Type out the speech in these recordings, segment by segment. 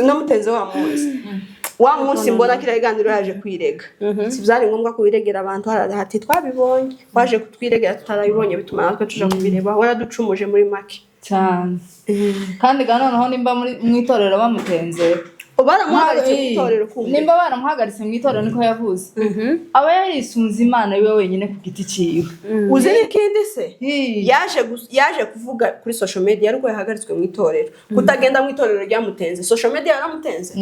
namuteze wa munsi mbona kira iganiro yaje kwirega sivyari ngombwa kubiregera abantu hati twabibonye waje kutwiregera tutarabibonye bituma natwe tuja kubireba waraducumuje muri make cyane kandi noneho nimba muri mwitorero bamutenze baramuhagaritse mwitorero kumbe nimba baramuhagaritse mwitorero niko yavuze aba yarisunze Imana iwe wenyine ku giti ciwe uzi ikindi se yaje kuvuga kuri social media ariko yahagaritswe mwitorero kutagenda mwitorero ryamutenze social media yaramutenze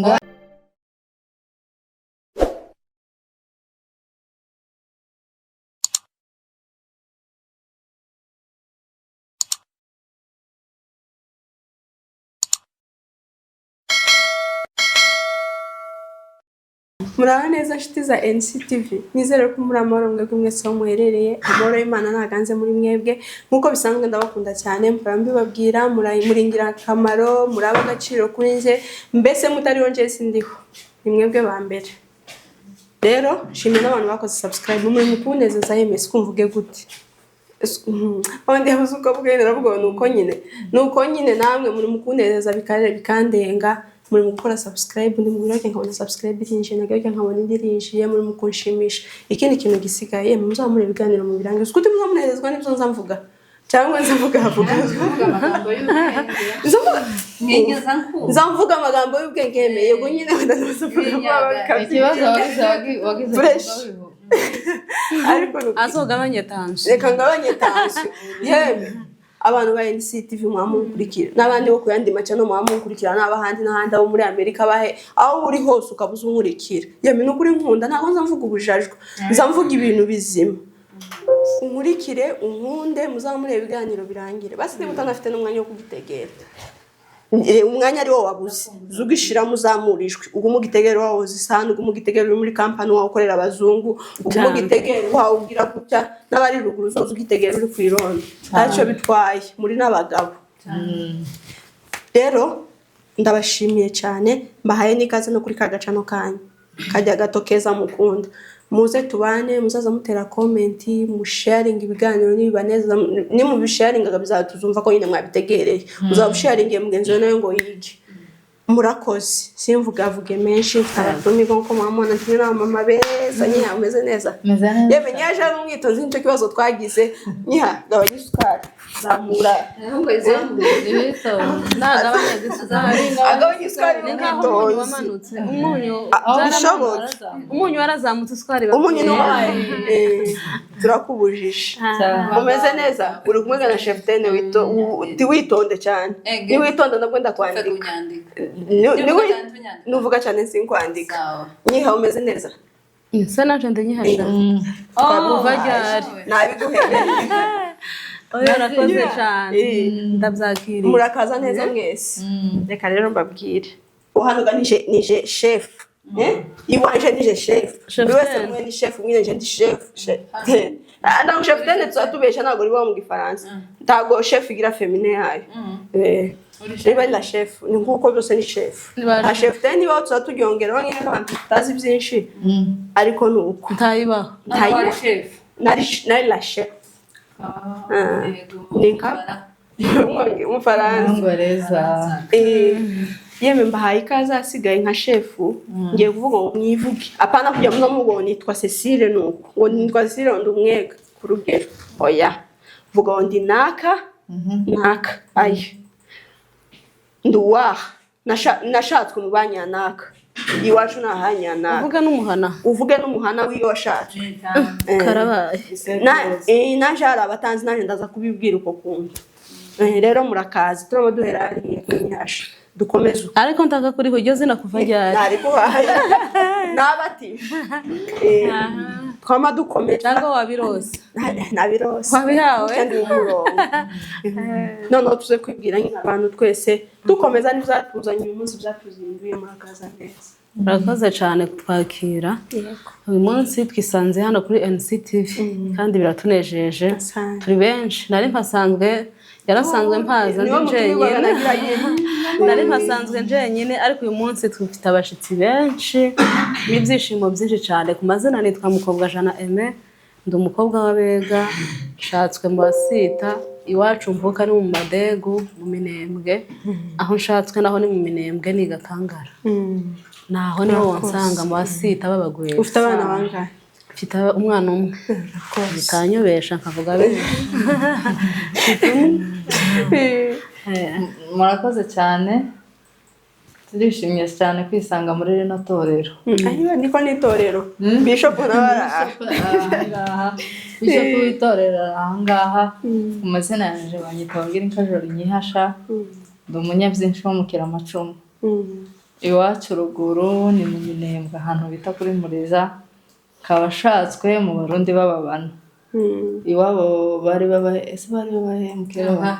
Muraba neza nshuti za NCTV nizere ko muri amahoro mwebwe mwese aho muherereye amahoro y'Imana naganze muri mwebwe nkuko bisanzwe ndabakunda cyane mbibabwira muringira akamaro muraba agaciro kuri nje mbese mutariho nje sindiho ni mwebwe ba mbere rero shimwe n'abantu bakoze subscribe muri mukunezeza yemese kumvuge gute Wandi yabuzuka bwene bwo nuko nyine namwe muri mukunezeza bikandenga muri mukora subscribe ndi mwiroke nkabona subscribe irinje nagaye nkabona indirinje muri mukunshimisha ikindi kintu gisigaye muzamure ibiganiro mu birango skuti muzamunezezwa n'ibyo nzamvuga cyangwa nzavuga amagambo y'ubwenge nzamvuga amagambo y'ubwenge yego nyine ndazavuga ikibazo wagize ariko azogabanye tansi reka ngabanye tansi yeme abantu ba NCTV mwamukurikira nabandi bo kuyandi macha no mwamukurikira nabahandi n'ahandi abo muri Amerika bahe aho uri hose ukabuza umurikira yeme no kuri nkunda ntago nzamvuga ubujajwe nzamvuga ibintu bizima umurikire unkunde muzamure ibiganiro birangire basi mutanafite n'umwanya wo kugitegera umwanya ari wo wabuze zugishira muzamurijwe umugitegera wawo zisana umugitegera uri muri company wawo ukorera abazungu umugitegera wawo ugira gutya n'abari ruguru zugitegera uri kwironda aco bitwaye muri n'abagabo rero ndabashimiye cyane mbahaye nikaze no kuri kagacano kanyu kajya gatokeza mukunda muze tubane muzaza mutera comment mu sharing ibiganiro nibaneza ni mu sharing bizatuzumva ko nyine mwabitegereye uzabusharinge mugenzi nayo ngo yige murakoze simvugavuge menshi taratumi ko mama ndine na mama beza nyiha umeze neza yebe nyaje ari umwitonzi nicyo kibazo twagize nyiha gabanya isukari zamura ngo izamure nagabanya isukari umunyu wamanutse umunyu warazamutse isukari umunyu no turakubujisha umeze neza uri kumwe na chef Tene witonde cyane ni witonda nabwo ndakwandika nuvuga cyane sinkwandika nyiha umeze neza se naje ndanyihasha kuva ryari nabiguhereye oya rakoze cyane ndabyakiriye murakaza neza mwese reka rero mbabwire uhanuga nije chef iwanje nije chef wese mwe ni chef mwine ndi chef nda chef Tene tuzatubesha nago riba mu gifaransa ntago chef igira féminin yayo Niba la chef ni nkuko byose ni chef a chef Tene niba tuzatugyongera nk'abantu abantu tazi byinshi ariko nuko ntayiba chef nari la chef nika Umfaransa yeme mbahaye ikaze asigaye nka chef ngiye kuvuga ngo mwivuge apana kujya mubona nitwa Cecile nuko ngo nitwa Cecile ndo umwega ku rugero oya vuga ngo ndi naka ayo nduwa nashatswe mu banyanaka iwacu nahanyanaka uvuge n'umuhana wiyo washatswe karabaye naje hari abatanzi naje ndaza kubibwira uko kumva rero murakazi turaba duhera ari nyasha dukomeze ariko ntaka kuri iryo zina kuva ryari nari kubaye nabati twama dukomeye cyangwa wabirose nabirose wabihawe kandi umurongo none tuze kwibwira abantu twese dukomeza n'ibyatuzanye uyu munsi byatuzinduye murakaza neza murakoze cyane kutwakira uyu munsi twisanze hano kuri NCTV kandi biratunejeje turi benshi nari mpasanzwe yarasanzwe mpaza nari mpasanzwe njenyine ariko uyu munsi twifite abashitsi benshi n'ibyishimo byinshi cyane ku mazina nitwa Mukobwa Jana Aime ndi umukobwa w'abega shatswe mu basita iwacu mvuka ni mu Madegu mu Minembwe aho nshatswe naho ni mu Minembwe ni Gatangara naho niho wansanga mu basita babagweza. Ufite abana bangahe? Mfite umwana umwe bitanyobesha nkavuga bene. Murakoze cyane, turishimye cyane kwisanga muri rino torero. Ayiwe niko n'itorero Bishop n'abara Bishop w'itorero ahangaha mu mazina yanje banyita Ngirinka Nyihasha, ndi umunyabyinshi wo mu Kiramacumu. Iwacu ruguru ni mu Minembwe ahantu bita kuri Muriza, kabashatswe mu Barundi bababana. Iwabo bari babahe mu Kiroma.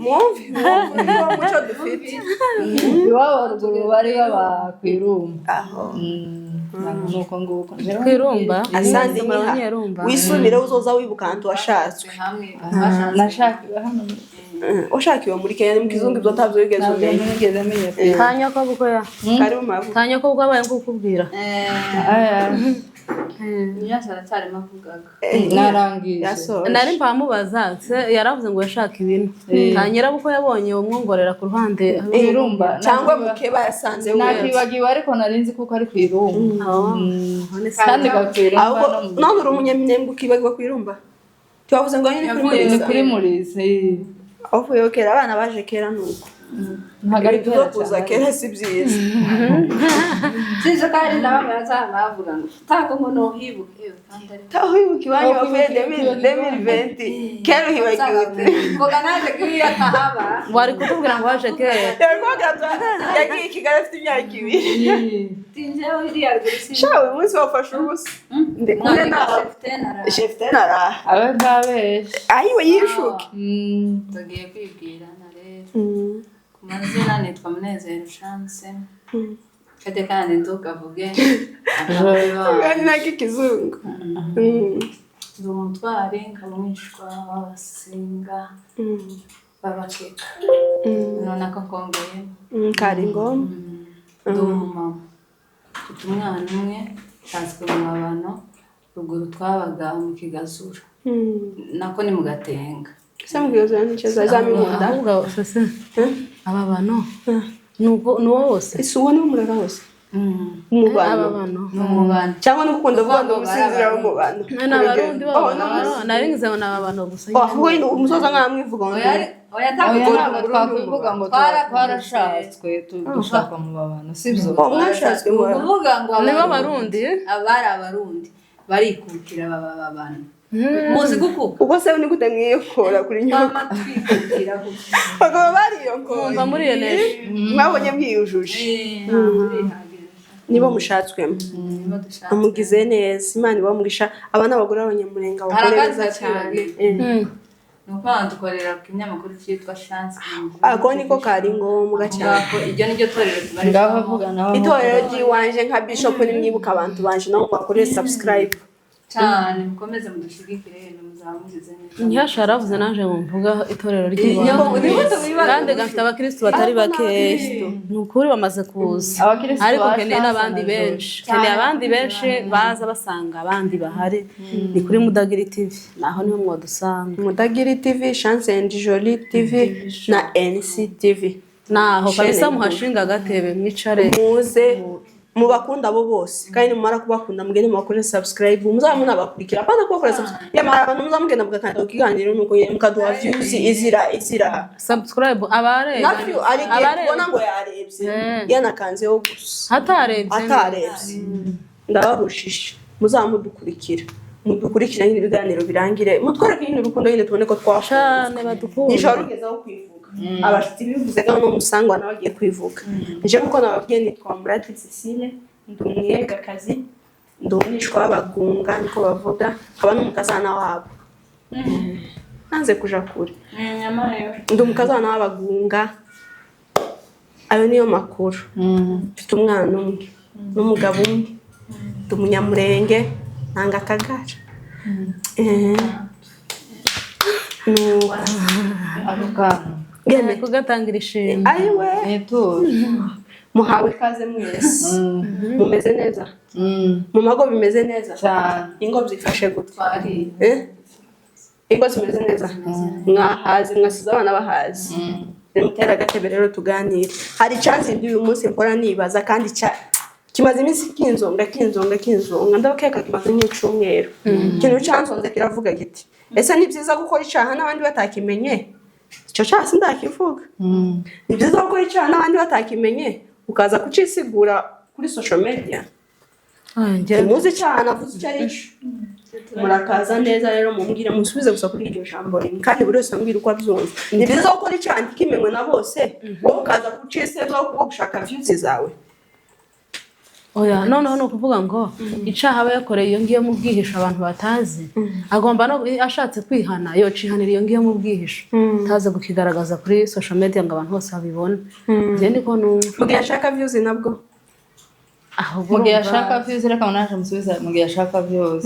Mwumvi muco dufite. Iwabo ruguru bari baba kwirumba. Nuko nguko kwirumba asandi Nyerumba wisumire uzoza wibuka ahantu washatswe. nashakiwe hano Washakiwe muri Kenya mu kizungu ibyo tabyo wigeze umenya. Kanya ko buko ya Kari mu mavu. Kanya ko buko abaye kukubwira Nyasara cyari mavugaga narangije nari mpamubaza yaravuze ngo yashaka ibintu Kanyera buko yabonye umwongorera ku ruhande irumba cyangwa mukeba yasanze nakibagiwe ariko narinzi kuko ari kwirumba kandi gakwirumba none uri umunyaminembwe ukibagirwa kwirumba twavuze ngo ni kuri Muriza avuye kera abana baje kera nuko ntagari kuza kera si byiza Sije kandi ndabamaza bavuga ngo tako ngo no hibuke tahibuka iwanyu bavuye 2020 kera hibagiwe ngoga naje kiriya kahaba wari kutubwira ngo waje kera yagiye Kigali afite imyaka 2 tinjeho iriya rwisi shawe umunsi wafashe ubusa ndekune na chef tenara abe babesh ayiwe yishuke tugiye kwibwira na rero kumazina nitwa Munezero Chance kete kandi ntukavuge kandi naki kizungu ndumutware nkabumishwa wabasinga babakeka none ko kongeye kari ngoma ndumama mfite umwana umwe tazwe mu mabano ruguru twabaga mu Kigazura nako ni mu Gatenga samubwizo n'icyo zazamimunda ahubwo sese aba bano nuko wose isuwo ni umurara wose umubano n'umubano cyangwa no gukunda vuga ngo musinzira umubano n'abarundi baba naringize ngo n'ababano gusa wowe umusoza nkamwivuga ngo oya twakuvuga ngo twarashatswe dushaka mu babano sibyo mwashatswe mu kuvuga ngo nibo barundi abari abarundi barikukira bababana muzi gukuka ubwo se ni gute mwiyokora kuri nyoko twikukira bagabo bariyokora umva muri iyo neje mwabonye mwiyujuje nibo mushatswemo amugize neza Imana ibamugisha abana bagura abanyamurenga bakore neza cyane nuko dukorera ku kinyamakuru cyitwa Chance ako niko kari ngombwa cyane iryo niryo torero tubari itorero ry'iwanje nka Bishop nimwibuka abantu banje naho bakore subscribe cyane mukomeze mudushigikire muzamugize neza Nyihasha yaravuze naje ngo mvuga itorero ry'Imana kandi gafite abakristo batari bakeya ni ukuri bamaze kuza ariko keneye n'abandi benshi keneye abandi benshi baza basanga abandi bahari ni kuri Mudagiri TV naho niho mwadusanga Mudagiri TV Chance and Jolie TV na NC TV naho kabisa muhashinga gatebe mwicare muze mubakunda abo bose kandi mumara kubakunda mugende mukore subscribe muzamuna bakurikira apana kubakora subscribe yamara abantu muzamugenda mugakanda ukiganira nuko mukaduha views izira subscribe abare nafi ari kubona ngo yarebye yanakanzeho gusa atarebye ndababushisha muzamudukurikira mudukurikira ibiganiro birangire mutwereke nyine urukundo nyine tubone ko twashane badukunda nijoro rugezaho kwivuga abashitsi bivuze ko n'umusangwa nabagiye kwivuga nje nkuko nababwiye nitwa Murati Cecile ndi umwegakazi ndumwishwa bagunga niko bavuga aba n'umukazana wabo nanze kuja kure ndi umukazana w'abagunga ayo niyo makuru mfite umwana umwe n'umugabo umwe ndi umunyamurenge nanga akagara Gene kugatangira ishimwe ayiwe muhawe ikaze mwese mumeze neza mu mago bimeze neza cyane ingo byifashe gutwari ingo zimeze neza mwahazi mwasize abana bahazi mutera agatebe rero tuganire hari chance ndi uyu munsi mpora nibaza kandi kimaze iminsi kinzonga ndabakeka kimaze nk'icumweru ikintu cansonze kiravuga giti ese ni byiza gukora icaha n'abandi batakimenye icyo cyaha sindakivuga ni byiza gukora icaha n'abandi batakimenye ukaza kucisigura kuri social media muzi icyaha navuze icyo ari cyo murakaza neza rero mumbwire musubize gusa kuri iryo jambo rimwe kandi buri wese ambwira uko abyumva ni byiza gukora icyaha kimenywe na bose wowe ukaza kucisegura kuko gushaka views zawe oya noneho ni ukuvuga ngo icaha aba yakoreye iyo ngiyo mu bwihisho abantu batazi agomba no ashatse kwihana yocihanira iyo ngiyo mu bwihisho taze gukigaragaza kuri social media ngo abantu bose babibone je niko numva mugihe ashaka views nabwo mugihe ashaka views reka munaje musubiza mugihe ashaka views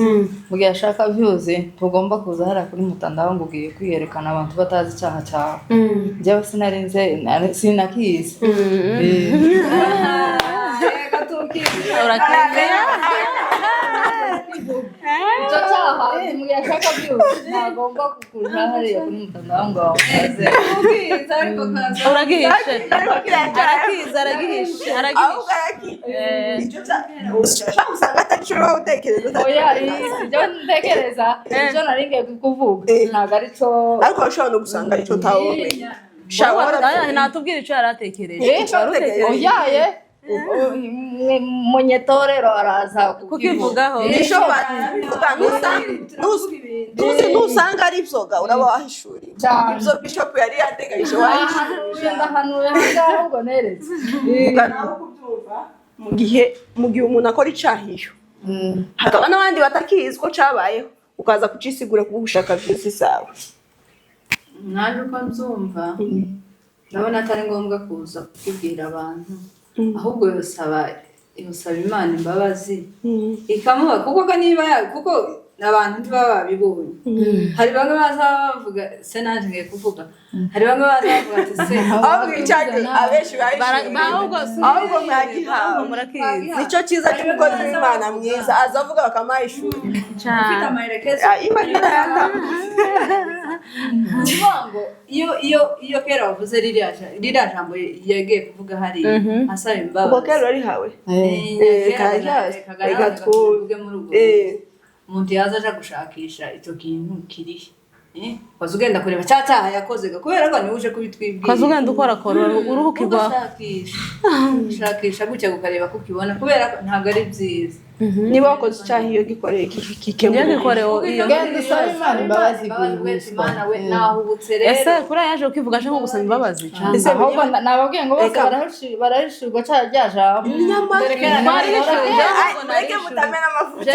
mugihe ashaka views tugomba kuza hara kuri mutandao ngo ugiye kwiyerekana abantu batazi icyaha cyawe jewe sinarinze sinakizi icyo cyaha mugihe ashaka views ntagomba kukuja hariya kuri mutandao ngo wamuze uragihishe aragihishe usanga atacyo utekereza oya ibyo ntekereza ibyo naringiye kuvuga ntabwo ari cyo ariko ushobora no gusanga aricyo utawumenya natubwira icyo yaratekereje oyaye munyetorero araza kukivugaho nusanga ari ibyoga uraba wahishuriye ibyo bishop yari yateganyije wahishuriye ndahanuye ahubwo neretse mu gihe umuntu akora icyahiyo hakaba n'abandi batakizi ko cyabayeho ukaza kucisigura kuko ushaka views zawe naje uko nzumva ndabona atari ngombwa kuza kukibwira abantu ahubwo yosaba Imana imbabazi ikamuha kuko niba kuko abantu ntibaba babibonye hari bamwe baza bavuga se naje ngiye kuvuga hari bamwe baza bavuga ati se ahubwo icyaje abenshi ahubwo mwagihawe murakizi nicyo cyiza cy'umukozi w'Imana mwiza azavuga bakamahishura ufite amaherekezo imana ngo iyo kera wavuze ririya jambo yagiye kuvuga hari asaba imbabazi ubwo kera urihawe reka tuvuge muri ubwo umuntu yaza aja gushakisha icyo kintu kirihe waza ugenda kureba cya cyaha yakoze kubera ko niwe uje kubitwibwira kaza ugenda ukora uruhukirwa shakisha gutya ukareba ko ukibona kubera ko ntabwo ari byiza niba wakoze icyaha iyo gikoreye iyo genda usaba Imana imbabazi Imana we nahubutse rero ese kuri yaje ukivuga nko gusaba imbabazi ahubwo nababwiye ngo bose barahishurwa cyaha ryajambo mureke mutamena amavuta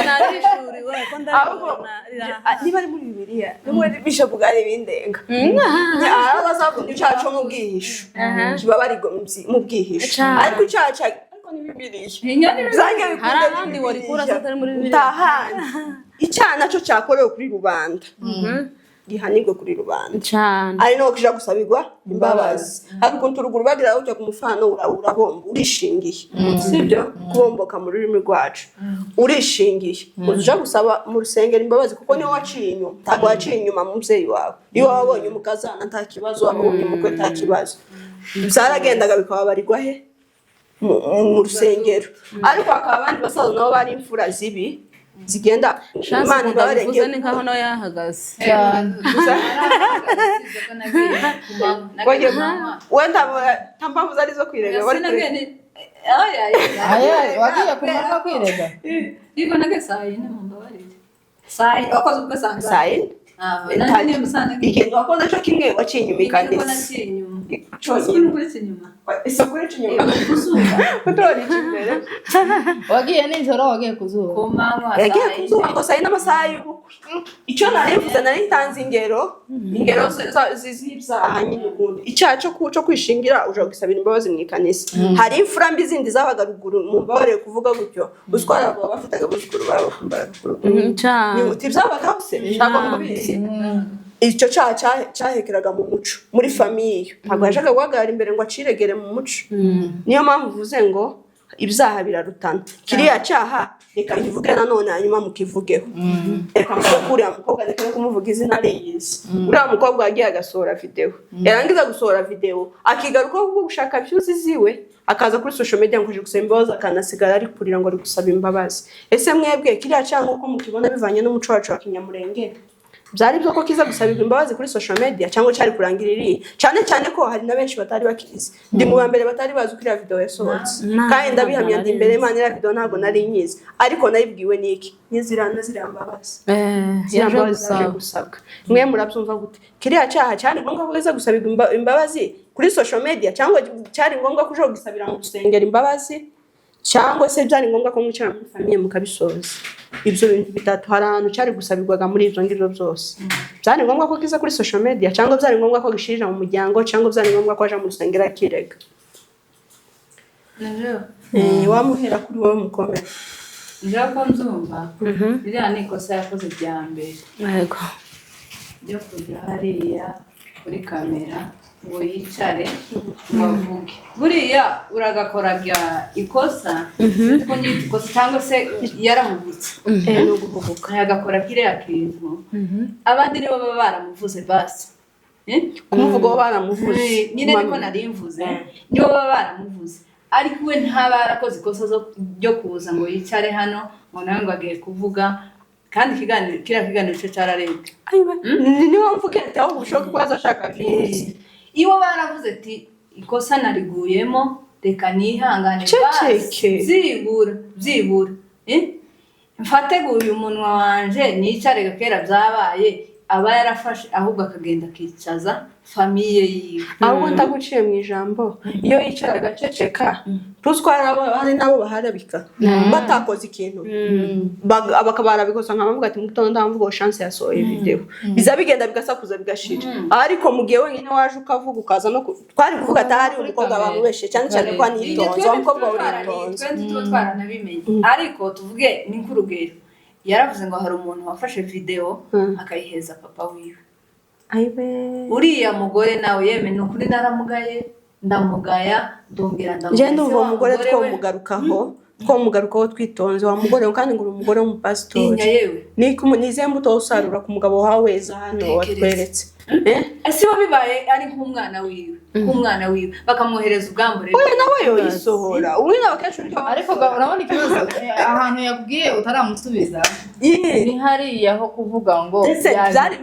niba ari muri Bibiliya nimwe bishop bwari bindenga aho bazavuga icyaha cyo mu bwihisho kiba bari mu bwihisho ariko icyaha ariko ni Bibiliya hari ahandi wari kura atari muri Bibiliya icyaha nacyo cyakorewe kuri rubanda gihanirwe kuri rubanda cyane ari no kija gusabirwa imbabazi ariko nturuguru bagira ujya ku mufano urabomba urishingiye sibyo kubomboka mu rurimi rwacu urishingiye uja gusaba mu rusengero imbabazi kuko niwe waciye inyuma ntabwo waciye inyuma mu mubyeyi wawe iyo wabonye umukazana nta kibazo wabonye umukwe nta kibazo byaragendaga bikababarirwa he mu rusengero ariko akaba abandi basaza nabo bari imfura zibi zigenda Imana ibabarenge ni nkaho nawe yahagaze cyane wenda mpamvu zari zo kwirega bari wagiye kumara kwirega Iko nage sayi ne mumbabarire. Sayi wakoze ubwo sanga. Sayi. Nani musana. Ikintu wakoze cyo kimwe waciye inyuma ikanditse. Cyose n'ukuri inyuma. Isokuri inyuma. Utori imbere. Wagiye nijoro wagiye kuzuba. Kumanywa sayi. Yagiye kuzuba ngo sayi n'amasaha y'ubukwe. Icyo narivuze nari ntanze ingero zizibyaha nyine ukundi. Icyaha cyo kwishingira uje gusabira imbabazi mu ikanisa. Hari imfura mbi zindi zabaga ruguru mu mbabare kuvuga gutyo. Uswara abo bafitaga buzukuru babo kumbara. Ni muti byabagaho se. Ntabwo mubizi. Icyo cyahekeraga mu muco muri famiye ntabwo yashaka guhagarara imbere ngo aciregere mu muco niyo mpamvu uvuze ngo ibyaha birarutana kiriya cyaha reka nkivuge nanone hanyuma mukivugeho reka uriya mukobwa reka kumuvuga izina ariyizi uriya mukobwa yagiye agasohora video yarangiza gusohora video akigaruka ko gushaka views ziwe akaza kuri social media ngo gusaba imbabazi akanasigara ari kurira ngo ari gusaba imbabazi ese mwebwe kiriya cyaha nkuko mukibona bivanye n'umuco wacu wa Kinyamurenge byari byo ko kiza gusabirwa imbabazi kuri social media cyangwa cyari kurangirira cyane ko hari na benshi batari bakizi ndi mu bambere batari bazi kuri video yasohotse kandi ndabihamya ndi imbere Imana ira video ntago nari nyizi ariko nayibwiwe niki nyizirana zirambabazi yaje gusabwa mwe murabyumva gute kiriya cyaha cyane ngombwa ko kiza gusabirwa imbabazi kuri social media cyangwa cyari ngombwa ko ushobora gusabira mu gusengera imbabazi cyangwa se byari ngombwa ko mwicara muri famille mukabisoza ibyo bintu bitatu hari ahantu cyari gusabirwaga muri ibyo ngibyo byose byari ngombwa ko kiza kuri social media cyangwa byari ngombwa ko gishirira mu muryango cyangwa byari ngombwa ko aja mu rusengero kirega wamuhera kuri wowe mukomere njako nzumva biriya ni ikosa yakoze bya mbere yego byo kujya hariya kuri kamera ngo yicare bavuge buriya uragakora bya ikosa ko nyita ikosa cyangwa se yarahubutse no guhubuka yagakora kiriya kintu abandi nibo baba baramuvuze basi kumuvuga wo baramuvuze nyine niko nari mvuze nibo baba baramuvuze ariko we ntaba yarakoze ikosa ryo kuza ngo yicare hano ngo nawe ngo agiye kuvuga kandi kiriya kiganiro cyo cyararebwe niwo mvuge aho ubushoboka ko azashaka views iyo baravuze ati ikosa nariguyemo reka nihangane byibura mfate uyu munwa wanje nicare gakera byabaye aba yarafashe ahubwo akagenda akicaza famiye yiwe ahubwo ndaguciye mu ijambo iyo yicara agaceceka tuzwara abandi nabo baharabika batakoze ikintu bakabarabikosa nkabavuga ati mutondo ndamvuga chance yasohoye video biza bigenda bigasakuza bigashira ariko mu gihe wenyine waje ukavuga ukaza no twari kuvuga atari umukobwa bamubeshe cyane cyane ko anitonze umukobwa uritonze twe twaranabimenye ariko tuvuge ni nk'urugero yaravuze ngo hari umuntu wafashe video akayiheza papa wiwe uriya mugore nawe yeme nukuri naramugaye ndamugaya ndongera je ndumva umugore twomugarukaho twitonze wa mugore kandi ngo umugore w'umupasitori niko munize mbuto usarura ku mugabo wawe za hano watweretse ese bibaye ari nk'umwana wiwe bakamwohereza ubwambure oya nawe yo yisohora uri n'abakesho ariko urabona ikibazo ahantu yakubwiye utaramusubiza ni hariya ho kuvuga ngo byari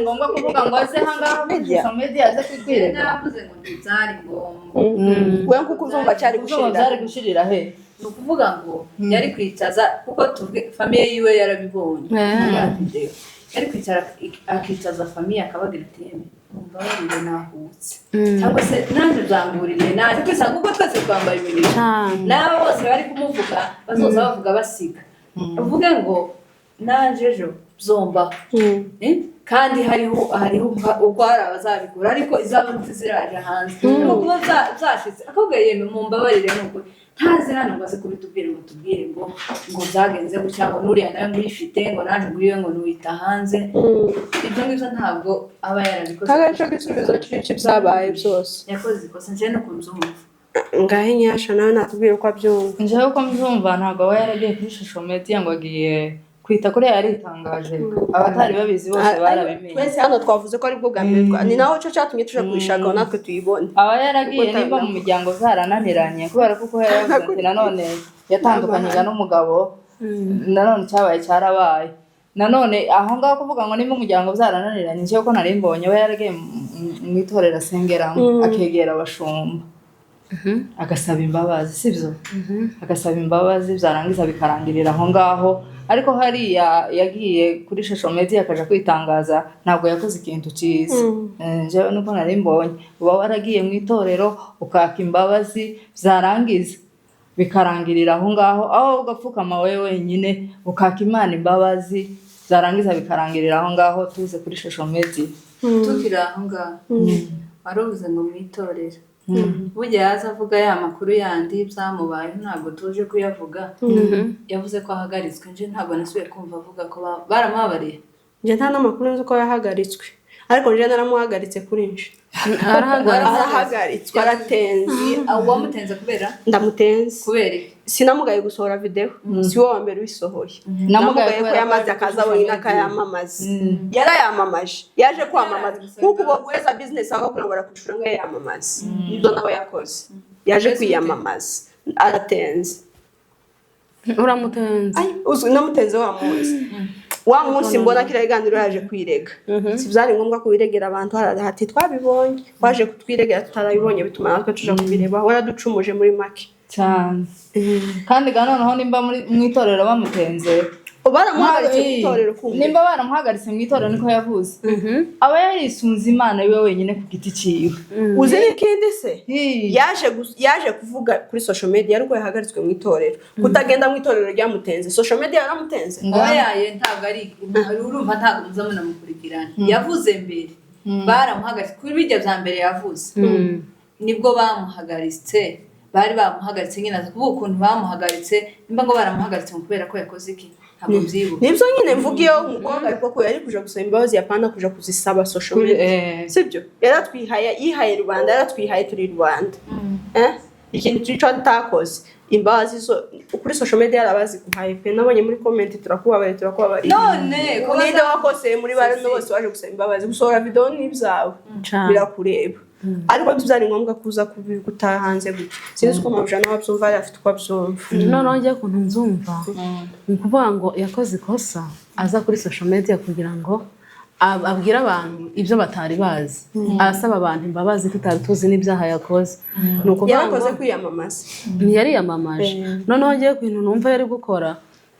ngombwa kuvuga ngo aze hangaha social media aze kwikwirega navuze ngo byari ngombwa we kuko uzumva cyari gushirira he ni ukuvuga ngo yari kwicaza kuko tuvuge famiye yiwe yarabibonye yari kwicara akicaza famiye akabagira ati yeme umva barire nahutse cyangwa se nanjye byangurire naje kwisanga kuko twese twambaye ibintu n'abo bose bari kumuvuga bazoza bavuga basiga uvuge ngo naje ejo zomba kandi hariho uko hari abazabikora ariko izaba ziraje hanze no kuba zashitse akabwira yeme mumbabarire nuko ntazi hano ngo aze kubitubwire ngo tubwire ngo byagenze gutya ngo nuriya nawe nguyifite ngo naje nguriwe ngo nuwita hanze ibyo ngibyo ntabwo aba yarabikoze kagace gisubizo cy'icyo byabaye byose yakoze ikosa nje no kumzumva ngahe nyasha nawe natubwire uko abyumva nje uko mbyumva ntabwo aba yaragiye kuri social media ngo agiye kwita kuri yaritangaje abatari babizi bose barabimenye twese hano twavuze ko ari bwo bwambere ni naho cyo cyatumye tuje kwishaka natwe tuyibone aba yaragiye nimba mu muryango zarananiranye kubera kuko yaravuze ati nanone yatandukanye n'umugabo nanone cyabaye cyarabaye nanone aho ngaho kuvuga ngo nimba umuryango zarananiranye cyo ko nari mbonye aba yaragiye mu itorero asengeramo akegera abashumba agasaba imbabazi sibyo agasaba imbabazi byarangiza bikarangirira aho ngaho ariko hariya yagiye kuri social media akaja kwitangaza ntabwo yakoze ikintu cyiza jewe nuko nari mbonye uba waragiye mu itorero ukaka imbabazi byarangiza bikarangirira aho ngaho aho ugapfukama wewe wenyine ukaka Imana imbabazi byarangiza bikarangirira aho ngaho tuze kuri social media tukira aho ngaho warubuze ngo mu itorero burya yaza avuga ya makuru yandi byamubaye ntabwo tuje kuyavuga yavuze ko ahagaritswe nje ntabwo nasubiye kumva avuga ko baramabariye nje nta n'amakuru nzi ko yahagaritswe ariko nje naramuhagaritse kuri nje arahagaritswe aratenze wamutenze kubera ndamutenze kubera sinamugaye gusohora video si wowe wa mbere wisohoye namugaye ko yamaze akaza wenyine akayamamaza yarayamamaje yaje kwamamaza nkuko bogweza business akakurabara kushura ngo yamamaza nibyo nawe yakoze yaje kwiyamamaza aratenze uramutenze uzwi namutenze wa munsi mbona kira iganiro yaje kwirega si byari ngombwa kubiregera abantu hati twabibonye waje kutwiregera tutarabibonye bituma natwe tuja kubireba waraducumuje muri make cyane kandi noneho nimba mu itorero bamutenze baramuhagaritse mu itorero kumbe nimba baramuhagaritse mu itorero niko yavuze aba yarisunze Imana iwe wenyine ku giti ciwe uzi n'ikindi se yaje kuvuga kuri social media ariko yahagaritswe mu itorero kutagenda mu itorero ryamutenze social media yaramutenze yaye ntabwo ari urumva ntabwo muzamuna mukurikirana yavuze mbere baramuhagaritse kuri bijya bya mbere yavuze nibwo bamuhagaritse bari bamuhagaritse nyine kuvuga ukuntu bamuhagaritse nimba ngo baramuhagaritse kubera ko yakoze iki nibyo nyine mvuga iyo umukobwa ariko ko yari kuja gusaba imbabazi yapana kuja kuzisaba social media sibyo yaratwihaye yihaye rubanda yaratwihaye turi rubanda ikintu cyo atakoze imbabazi kuri social media yarabazi kuhaye pe nabonye muri comment turakubabare none ko ninde wakose muri bare no bose waje gusaba imbabazi gusohora video n'ibyawe birakureba ariko tuzari ngombwa kuza gutaha hanze gutyo sinzi ko mabujana n'ababyumva afite uko abyumva none njye kuntu nzumva nkuvuga ngo yakoze ikosa aza kuri social media kugira ngo abwira abantu ibyo batari bazi asaba abantu imbabazi tutari tuzi n'ibyaha yakoze nuko yarakoze kwiyamamaza yari yamamaje noneho njye kuntu numva yari gukora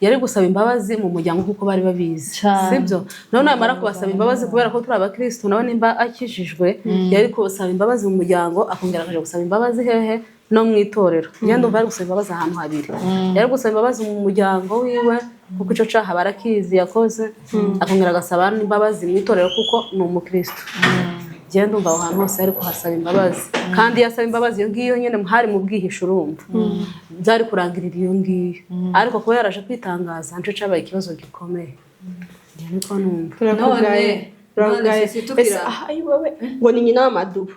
yari gusaba imbabazi mu muryango kuko bari babizi sibyo none amara kubasaba imbabazi kubera ko turi abakristo nawe nimba akijijwe yari kubasaba imbabazi mu muryango akongera akaje gusaba imbabazi hehe no mu itorero yandi umva yari gusaba imbabazi ahantu habiri yari gusaba imbabazi mu muryango wiwe kuko ico caha barakizi yakoze akongera agasaba imbabazi mu itorero kuko ni umukristo genda umva ahantu hose ari kuhasaba imbabazi kandi yasaba imbabazi iyo ngiyo nyene hari mu bwihisho urumva byari kurangirira iyo ngiyo ariko kuba yaraje kwitangaza nco cabaye ikibazo gikomeye niko numva turakugaye ngo ni nyina w'amadubu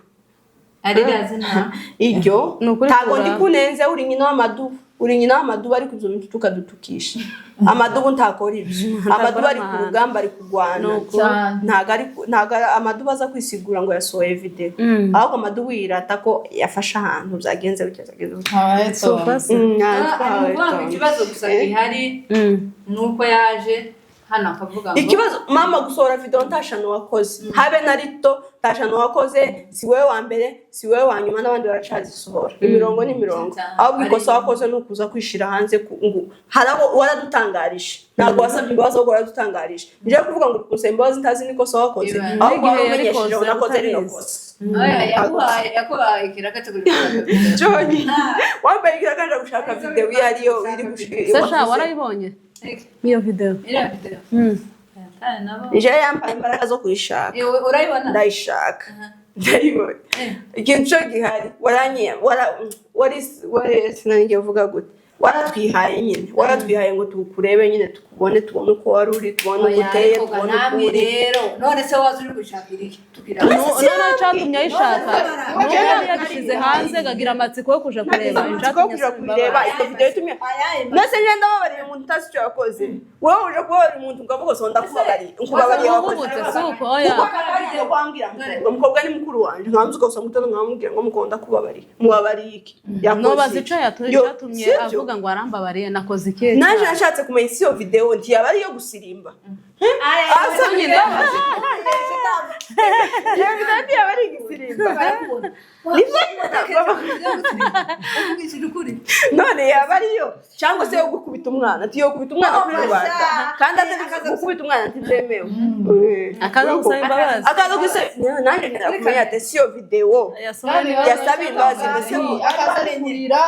iryo ntabwo ndi kunenze uri nyina w'amadubu uri nyina w'amadubu ari kuzo mitu tukadutukisha amadubu ntakora ibyo amadubu ari ku rugamba ari kurwana ntago amadubu aza kwisigura ngo yasohoye video ahubwo amadubu yirata ko yafashe ahantu byagenze ikibazo gusa gihari nuko yaje hano akavuga ngo ikibazo mama gusohora video ntashano wakoze habe na rito ntashano wakoze si wewe wa mbere si wewe wa nyuma n'abandi baracazisohora imirongo n'imirongo ahubwo ikosa wakoze nukuza kwishira hanze harabo waradutangarishe ntabwo wasabye imbabazi ahubwo waradutangarishe nje kuvuga ngo kusaba imbabazi ntazi nikosa wakoze ahubwo wamenyesheje unakoze rino kosa yakubaye kirakategura Johnny wambaye kirakaje gushaka video yariyo iri gushika Sasha warayibonye iyo video nije yambaye imbaraga zo kuyishaka urayibona ndayishaka ndayibona ikintu cyo gihari wari sinange uvuga gute waratwihaye nyine waratwihaye ngo tukurebe nyine tukubone tubone uko wari uri tubone guteye tubone ukuri rero none se wazi uri gushaka iki tukira none cyatumye ayishaka none yashize hanze gagira amatsiko yo kuja kureba iyo video itumye nese ngenda babariye umuntu utasi cyo yakoze wowe uje kuba umuntu ngavuga so ndakubabariye nkubabariye wakoze suko oya kwambira umukobwa ni mukuru wanje nkamze ukosa mutano nkamubwira ngo mukunda kubabariye mubabariye iki no bazica yatumye avuga ngo arambabariye nakoze iki naje nashatse kumenya iyo video nti yaba ari yo gusirimba asabye David yaba ari gusirimba none yaba ari yo cyangwa se yo gukubita umwana ati yo gukubita umwana kuri rubanda kandi atari gukubita umwana ntibyemewe akaza gusaba imbabazi akaza gusaba naje ndakumenya ati iyo video yasabi imbabazi mbese akazarengerira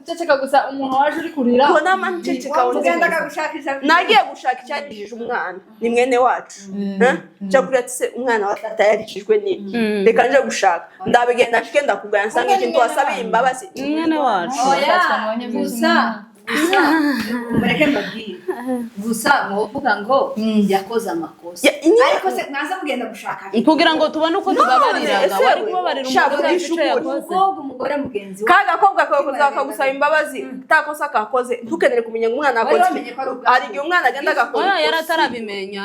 ceceka gusa umuntu waje uri kurira ko namancheceka ugenda akagushakisha nagiye gushaka icyagishije umwana ni mwene wacu cyo kuri ati umwana wa tata yarishijwe n'iki reka nje gushaka ndabigenda nshike ndakugaya nsanga ikintu wasabiye imbabazi mwene wacu gusa mureke mbabwire gusa mwovuga ngo yakoze amakosa ariko se mwaza mugenda gushaka kugira ngo tubone uko tubabarira wari kubabarira umugore mugenzi we kaga kobwa ko kuzakagusaba imbabazi takosa kakoze ntukenere kumenya ngo umwana akoze ari igihe umwana agenda agakora yaratarabimenya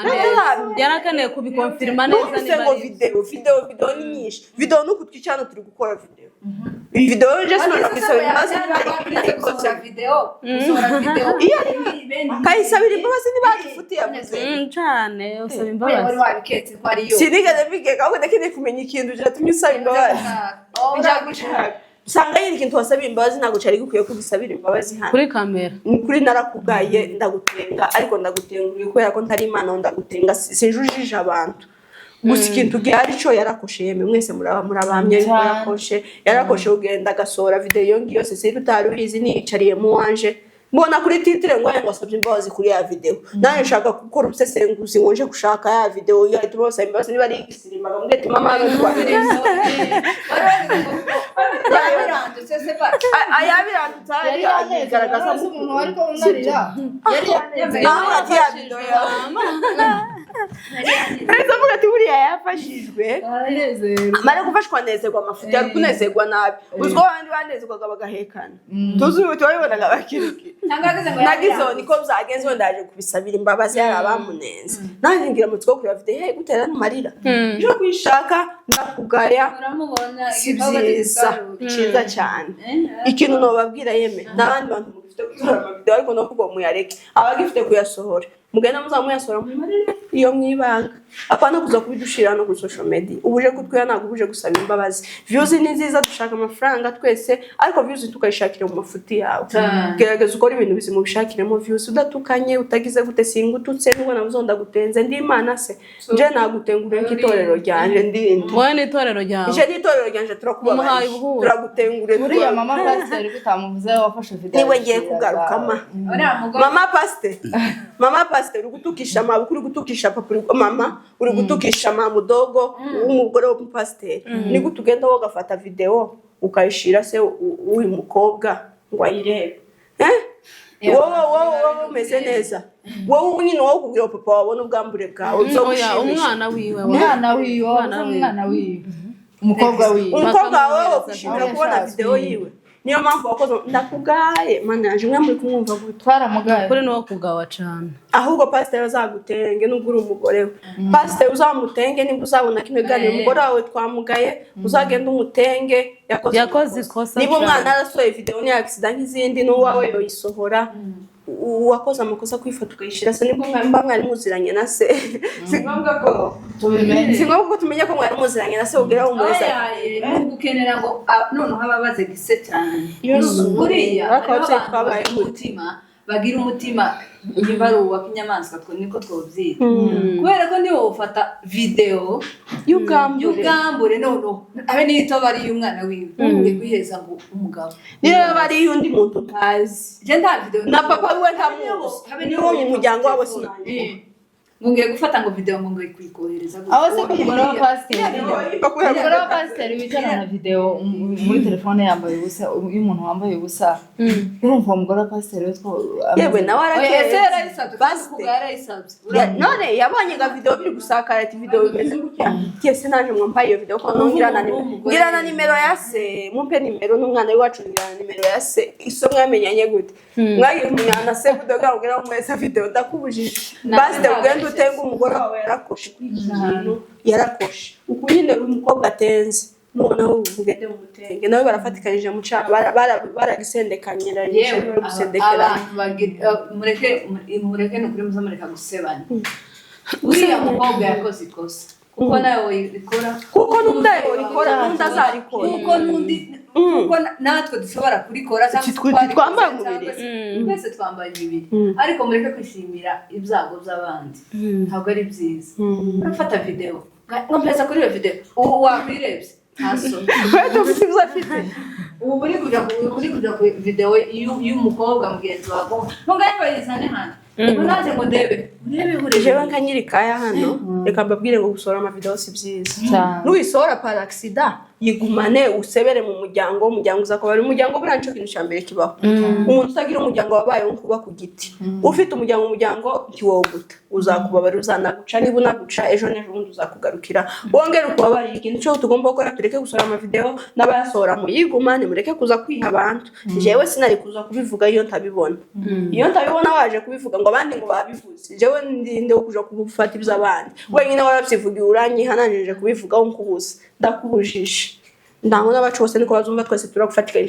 yarakeneye kubikonfirma neza niba video ni nyinshi video nuko twicana turi gukora video video just no nakisaba imbabazi kayisabira imbabazi ntibagifutiye cyane usaba imbabazi sinigeze mbigeka ahubwo ndakeneye kumenya ikintu cyatumye usaba imbabazi usanga yiri ikintu wasabira imbabazi ntabwo cyari gukwiye kubisabira imbabazi hano kuri kamera kuri narakugaye ndagutenga ariko ndagutenguriye kubera ko ntari imana ndagutenga sinjujije abantu gusa ikintu gihari cyo yarakoshe yeme mwese murabamye yarakoshe ugenda agasohora video ngiyo se siri utari ubizi nicariye mu wanje mbona kuri titre ngo yangosabye imbabazi kuri ya video nanye nshaka gukora ubusesenguzi ngo nje gushaka ya video yahita bose imbabazi niba ari igisirima ngamwe mama ayabirandutse agaragaza umuntu ariko unarira yari video Nzavuga ati buriya yafashijwe amara gufashwa nezerwa amafuti ari kunezerwa nabi uzwo abandi banezerwaga bagahekana tuzi ubu twayibonaga bakiriki nagizo niko byagenze ndaje kubisabira imbabazi yari abamunenze nanjye ngira mutwe ko yafite hey gutera n'amarira je kwishaka ndakugaya cyiza cyane ikintu no babwira yeme nabandi bantu mufite gutora amavideo ariko no kugo muyareke abagifite kuyasohora mugenda muzamuyasora muri marire iyo mwibanga apana kuza kubidushira no kuri social media ubuje kutwiya ntabwo ubuje gusaba imbabazi views ni nziza dushaka amafaranga twese ariko views tukayishakira mu mafuti yawe gerageza ukora ibintu bizima ubishakiremo views udatukanye utagize gute singututse nubwo navuze ndagutenze ndi imana se nje nagutengure nk'itorero ryanje ndindi wowe ni itorero ryawe nje ni itorero ryanje turakubabaye turagutengure buriya mama pastor bitamuvuze wafashe video niwe ngiye kugaruka mama pastor ugutukisha mabu kuri gutukisha papa mama uri gutukisha mudogo w'umugore w'umupasiteri ni gutugenda wo gafata video ukayishira se uri mukobwa ngo ayirebe wowe umeze neza wowe nyine wo kubwira papa wabona ubwambure bwawe umwana wiwe umukobwa wiwe wawe gushimira kubona video yiwe niyo mpamvu wakoze ndakugaye mana yaje mwe muri kumwumva gutwara mugaye kuri no kugawa cyane ahubwo pastor azagutenge nubwo uri umugore we pastor uzamutenge nimba uzabona kimwe gani umugore wawe twamugaye uzagenda umutenge yakoze ikosa niba umwana arasohoye video ni accident nk'izindi n'uwawe yoyisohora wakoze amakosa kwifata ukayishira se nibwo mwari muziranye na se singombwa ko tumenya ko mwari muziranye na se ubwira umweza gukenera ngo none hababaze gise cyane buriya bakabye twabaye umutima bagira umutima nyibaruwa kinyamaswa ko niko twobyita kubera ko niwo ufata video yugambure no abe nito bari umwana wiwe ngiye kwiheza ngo umugabo niyo bari undi muntu utazi je nta video na papa we ntamuzi niwo mu muryango wabo sinanje ngiye gufata ngo video ngo kwikohereza aho se kumugora wa pastor wicara na video muri telefone yambaye ubusa iyo umuntu wambaye ubusa urumva umugora wa pastor witwa yewe nawe arakeze yarayisabye none yabonye ga video biri gusakara ati video bimeze gutya kese naje mwambaye iyo video ko ngira na nimero ya se mumpe nimero n'umwana wacu ngira na nimero ya se iso mwamenyanye gute mwagiye kumenyana se budoga ubwira umwese video ndakubujije basi ugenda utenga umugore wawe yarakoshe uko nyine umukobwa atenze noneho ugende umutenge nawe barafatikanije mu cya baragisendekanye gusendekera mureke no kuri muzamureka gusebanya uriya mukobwa yakoze ikosa kuko nawe ikora kuko n'undayo ikora n'undazarikora kuko natwe dushobora kurikora cyangwa twambaye umubiri twese twambaye imibiri ariko mureke kwishimira ibyago by'abandi ntabwo ari byiza urafata video ngo mpeza kuri iyo video wakwirebye ntaso ubu uri kujya ku video y'umukobwa mugenzi wawe ngo ngaye bayizane hano unaze ngo ndebe jewe nka nyiri kaya hano reka mbabwire ngo gusohora amavideo si byiza nuyisohora par accident yigumane usebere mu muryango uzakaba ari umuryango buranco kintu cyambere kibaho umuntu utagira umuryango wabaye nkuba ku giti ufite umuryango ntiwoguta uzakubabara uzanaguca niba unaguca ejo n'ejo bundi uzakugarukira wongera ukubabara ikintu cyo tugomba gukora tureke gusohora amavideo n'abayasohora mu yigumane mureke kuza kwiha abantu jewe sinari kuza kubivuga iyo ntabibona waje kubivuga ngo abandi ngo babivuze jewe ndinde kuja kubufata iby'abandi wenyine warabyivugiye uranyihananije kubivugaho nkubuze ndakubujije ndango n'abacu bose niko bazumva twese turagufatikanye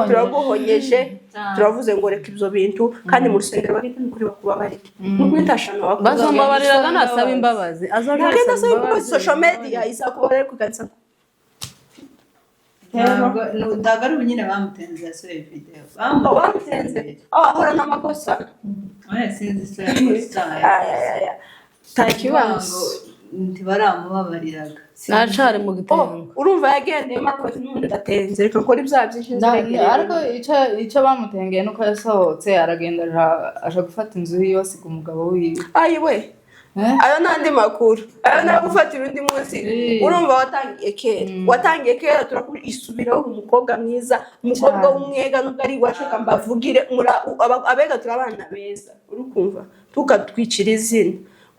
turaguhonyeje turavuze ngo reka ibyo bintu kandi mu rusengero bagite kuri bakubabarike n'ukwitashana bazombabariraga nasaba imbabazi azagenda asaba imbabazi social media izakubarira kuganza ndagaru nyine bamutenze yasohoye video bamutenze ahora n'amakosa sinzi takibango ntibaramubabariraga nacare mu gitenge urumva yagendeye makosa n'undi datenze reka nkora ibyaha byinshi ariko icyo bamutengeye nuko yasohotse aragenda aje gufata inzu yose ku mugabo wiwe ayiwe ayo nandi makuru ayo nagufatira undi munsi urumva watangiye kera turakuisubiraho umukobwa mwiza umukobwa w'umwega nubwo ari washaka mbavugire abega turabana beza urukumva tukatwicira izina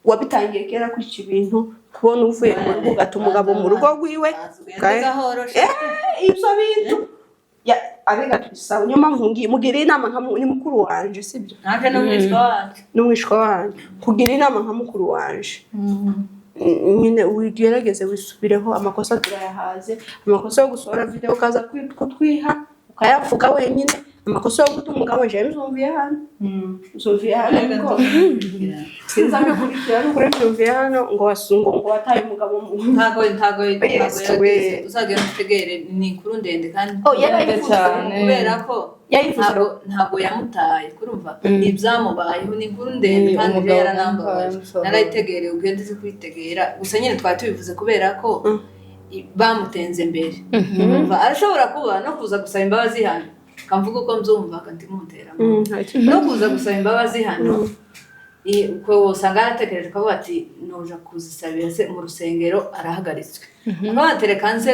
wabitangiye kera kwica ibintu kubona uvuye mu rugo gatuma umugabo mu rugo rwiwe ibyo bintu abega tubisaba niyo mpamvu mugira inama ni mukuru wanje sibyo naje n'umwishwa wanje kugira inama nka mukuru wanje nyine wigerageze wisubireho amakosa turayahaze amakosa yo gusohora video ukaza kutwiha ukayavuga wenyine amakosa yo gutuma umugabo James umviye hano ngo sinzambe kurikira no kuremviye hano ngo wasungo ngo wataye umugabo mu ntago uzagera mutegere ni inkuru ndende kandi cyane kubera ko ntago yamutaye kurumva ibyamubayeho ni inkuru ndende kandi yaranambaye narayitegereye ugende se kwitegera gusa nyine twatubivuze kubera ko bamutenze mbere urumva arashobora kuba no kuza gusaba imbabazi hano kamvuga ko mzumva kandi mutera no kuza gusaba imbabazi hano uko usanga aratekereje ko ati noja kuzisabira se mu rusengero arahagaritswe abatereka nse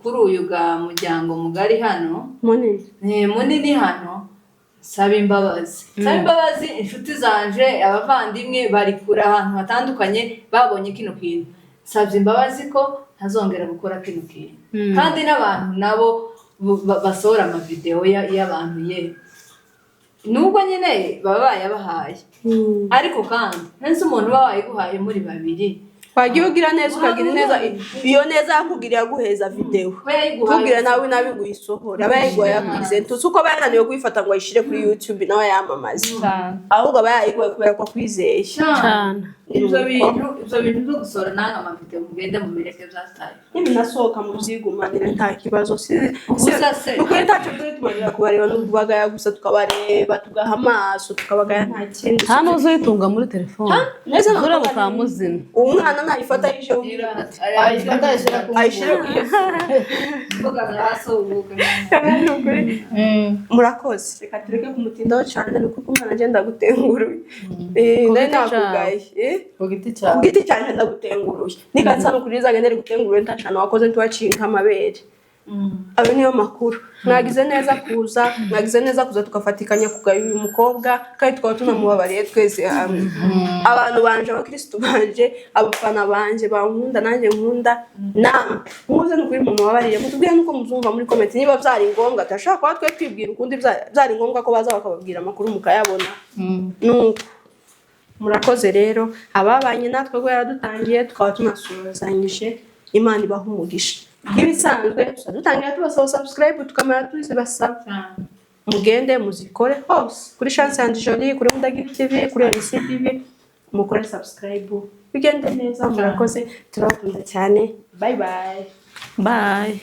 kuri uyu ga muryango mugari hano munini hano saba imbabazi inshuti zanje abavandimwe bari kuri ahantu hatandukanye babonye kino kintu sabye imbabazi ko ntazongera gukora kino kintu kandi n'abantu nabo basohora amavideo y'abantu nubwo nyine baba yabahaye ariko kandi nese umuntu babaye guhaye muri babiri wagiye ugira neza ukagira neza iyo neza yakugiriye guheza video kugira nawe nabiguyisohora abayiguye yapresent uko bayananiwe kuyifata ngo ayishire kuri YouTube nawe yamamaza ahubwo abayiguye kubera ko kwizeye cyane ibyo bintu byo gusohora nanga amavideo mugende mu bireke byataye niba nasohoka mu byigumanire nta kibazo uko itacu tumarira kubareba n'ubagaya gusa tukabareba tugaha amaso tukabagaya nta kindi hano uzitunga muri telefone neza ngura mukamuzina umwana nayifata yishe ayishire murakoze reka tureke kumutindaho cyane kuko umwana agenda gutenguruye nari nakugaye ku giti cyane ndagutenguruye nikansa no kuri zagendere gutenguruye ntashana wakoze ntiwacinka amabere abe niyo makuru mwagize neza kuza tukafatikanya kugaya uyu mukobwa kandi twaba tunamubabariye twese hamwe abantu banje abakristo banje abafana banje bankunda nanjye nkunda namwe muze no kuri mumubabariye mutubwire nuko muzumva muri comment niba byari ngombwa tashaka kwa twe twibwira ukundi byari ngombwa ko baza bakababwira amakuru mukayabona nuko murakoze rero ababanye natwe gwe yaradutangiye tukaba tunasuzanyije Imana ibaha umugisha ibisanzwe dutangira tubasaba subscribe tukamara tuzibasaba mugende muzikore hose kuri Chance and Jolie kuri Mudagiri TV kuri NCTV mukore subscribe bigende neza murakoze turabakunda cyane bye